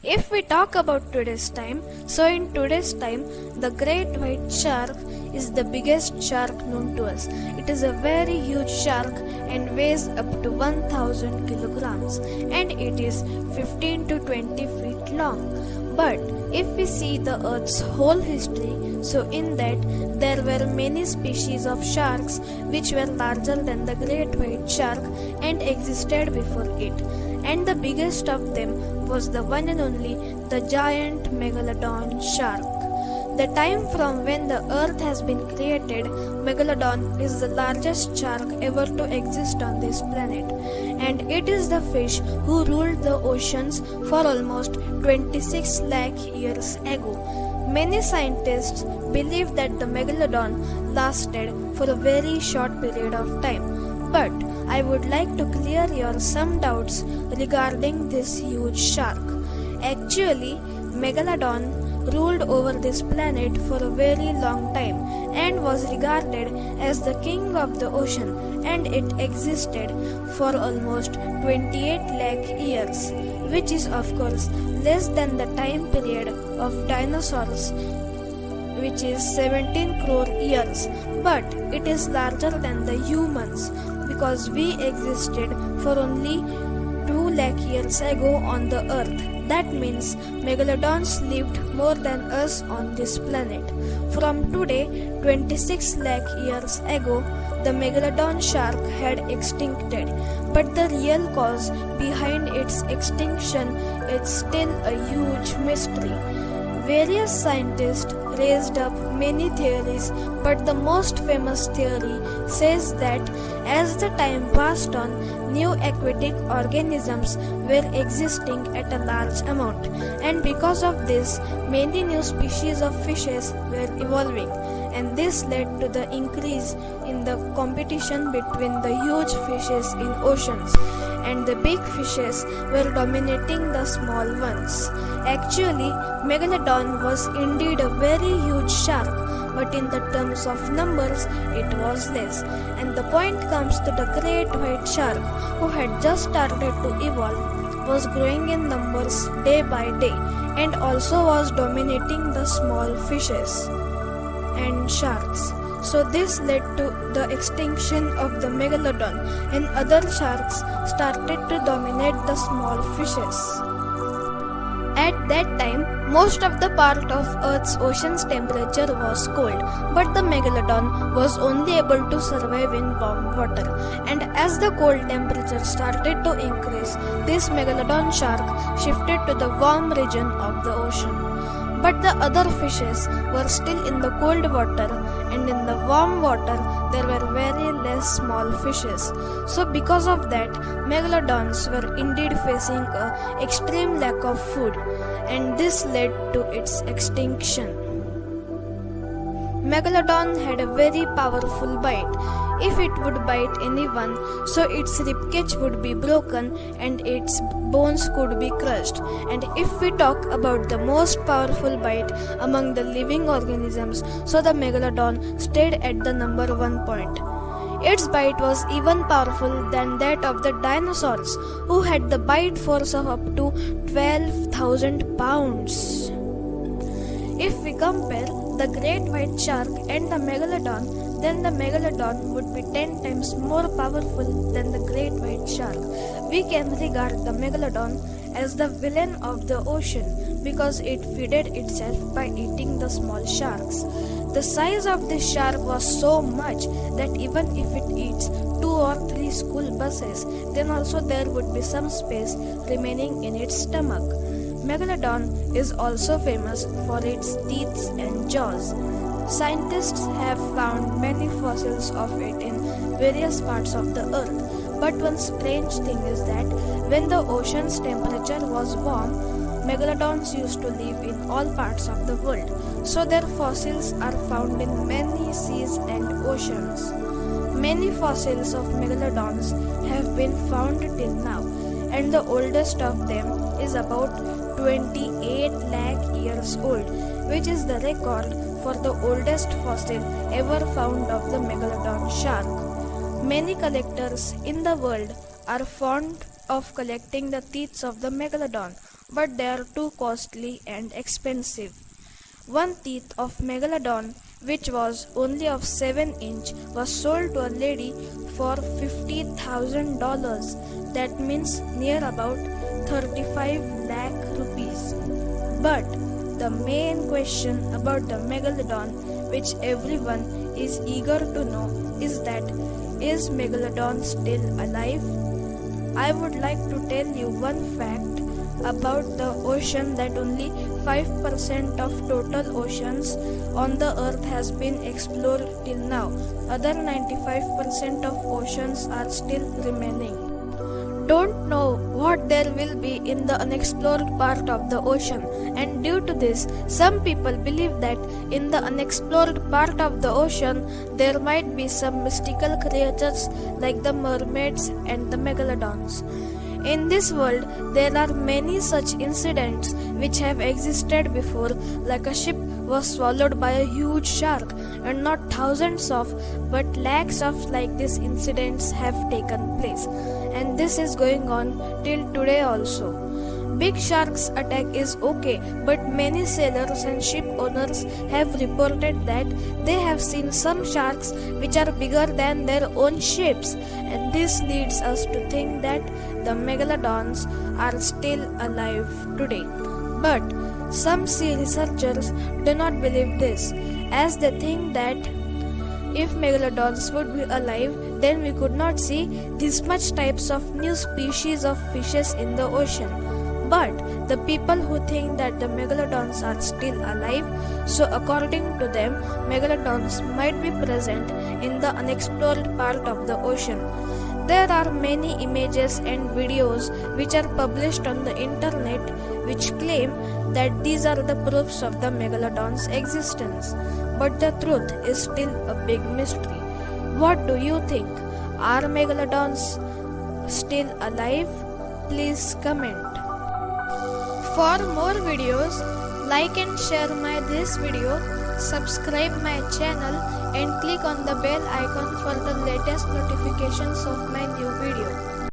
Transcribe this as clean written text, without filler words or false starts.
If we talk about today's time, so in today's time, the great white shark is the biggest shark known to us. It is a very huge shark and weighs up to 1000 kilograms, and it is 15 to 20 feet long. But if we see the earth's whole history, so in that there were many species of sharks which were larger than the great white shark and existed before it. And the biggest of them was the one and only the giant Megalodon shark. The time from when the earth has been created, Megalodon is the largest shark ever to exist on this planet, and it is the fish who ruled the oceans for almost 26 lakh years ago. Many scientists believe that the Megalodon lasted for a very short period of time, but I would like to clear your some doubts regarding this huge shark. Actually, Megalodon ruled over this planet for a very long time and was regarded as the king of the ocean, and it existed for almost 28 lakh years, which is of course less than the time period of dinosaurs, which is 17 crore years, but it is larger than the humans because we existed for only 2 lakh years ago on the earth. That means Megalodons lived more than us on this planet. From today, 26 lakh years ago, the Megalodon shark had extincted, but the real cause behind its extinction is still a huge mystery. Various scientists raised up many theories, but the most famous theory says that as the time passed on, new aquatic organisms were existing at a large amount, and because of this, many new species of fishes were evolving, and this led to the increase in the competition between the huge fishes in oceans, and the big fishes were dominating the small ones. Actually, Megalodon was indeed a very huge shark, but in the terms of numbers, it was less. And the point comes to the great white shark, who had just started to evolve, was growing in numbers day by day, and also was dominating the small fishes and sharks. So this led to the extinction of the Megalodon, and other sharks started to dominate the small fishes. At that time, most of the part of Earth's ocean's temperature was cold, but the Megalodon was only able to survive in warm water. And as the cold temperature started to increase, this Megalodon shark shifted to the warm region of the ocean. But the other fishes were still in the cold water, and in the warm water there were very less small fishes. So because of that, Megalodons were indeed facing an extreme lack of food, and this led to its extinction. Megalodon had a very powerful bite. If it would bite anyone, so its ribcage would be broken and its bones could be crushed. And if we talk about the most powerful bite among the living organisms, so the Megalodon stayed at the number 1 point. Its bite was even powerful than that of the dinosaurs, who had the bite force of up to 12,000 pounds. If we compare the great white shark and the Megalodon, then the Megalodon would be 10 times more powerful than the great white shark. We can regard the Megalodon as the villain of the ocean because it feeded itself by eating the small sharks. The size of this shark was so much that even if it eats 2 or 3 school buses, then also there would be some space remaining in its stomach. Megalodon is also famous for its teeth and jaws. Scientists have found many fossils of it in various parts of the earth, but one strange thing is that when the ocean's temperature was warm, Megalodons used to live in all parts of the world, so their fossils are found in many seas and oceans. Many fossils of Megalodons have been found till now, and the oldest of them is about 28 lakh years old, which is the record for the oldest fossil ever found of the Megalodon shark. Many collectors in the world are fond of collecting the teeth of the Megalodon, but they are too costly and expensive. One teeth of Megalodon, which was only of 7 inch, was sold to a lady for $50,000. That means near about 35 lakh rupees. But the main question about the Megalodon, which everyone is eager to know, is that is Megalodon still alive? I would like to tell you one fact about the ocean, that only 5% of total oceans on the earth has been explored till now. Other 95% of oceans are still remaining. Don't know what there will be in the unexplored part of the ocean, and due to this, some people believe that in the unexplored part of the ocean there might be some mystical creatures like the mermaids and the megalodons. In this world, there are many such incidents which have existed before, like a ship was swallowed by a huge shark, and not thousands of but lakhs of like these incidents have taken place, and this is going on till today also. Big sharks attack is okay, but many sailors and ship owners have reported that they have seen some sharks which are bigger than their own ships, and this leads us to think that the megalodons are still alive today. But some sea researchers do not believe this, as they think that if megalodons would be alive, then we could not see this much types of new species of fishes in the ocean. But the people who think that the megalodons are still alive, so according to them, megalodons might be present in the unexplored part of the ocean. There are many images and videos which are published on the internet which claim that these are the proofs of the megalodon's existence. But the truth is still a big mystery. What do you think? Are megalodons still alive? Please comment. For more videos, like and share this video, subscribe my channel and click on the bell icon for the latest notifications of my new video.